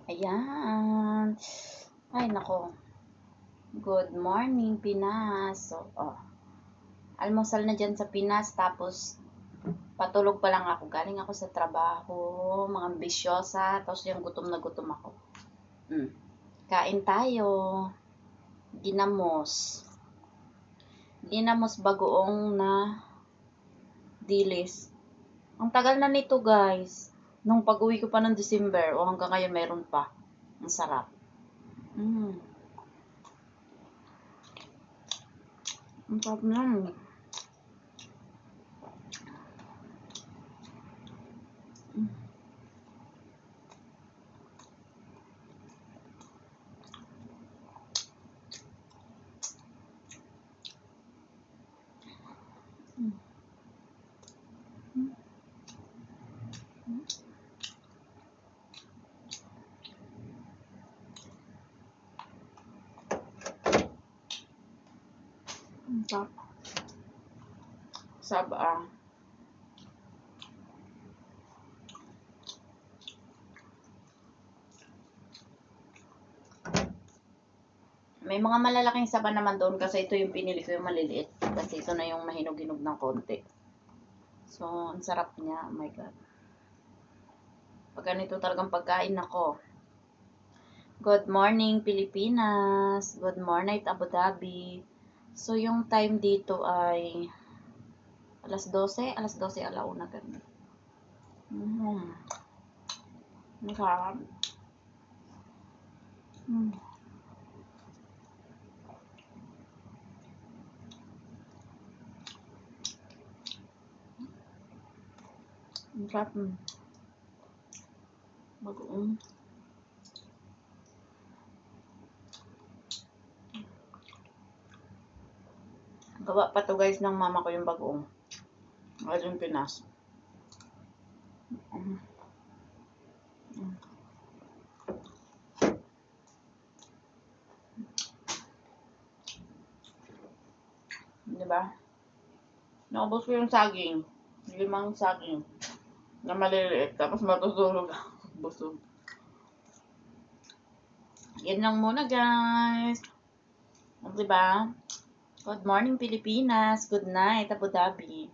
Ayan. Ay, nako. Good morning, Pinas. So, almusal na dyan sa Pinas. Tapos, patulog pa lang ako. Galing ako sa trabaho. Mga ambisyosa. Tapos, yung gutom na gutom ako. Kain tayo. Ginamos. Ginamos bagoong na dilis. Ang tagal na nito, guys. Nung pag-uwi ko pa ng December. O hanggang ngayon, meron pa. Ang sarap. Ang sarap na. Sarap. Sarap. May mga malalaking saba naman doon kasi ito yung pinili ko yung maliliit. Kasi ito na yung mahinog-hinog ng konti. So, ang sarap niya. Oh my God. Pag ganito talagang pagkain ako. Good morning, Pilipinas. Good morning, Abu Dhabi. So, yung time dito ay alas 12, alauna ganun. Ang sarap. Ang sarap. Bagoong. Gawa pa to guys ng mama ko yung bagoong. Ngayon Pinas. Diba? Naubos ko yung saging. 5 saging. Na maliliit. Tapos matutulog ako. Busog. Yan lang muna guys. Diba? Good morning Pilipinas. Good night Abu Dhabi.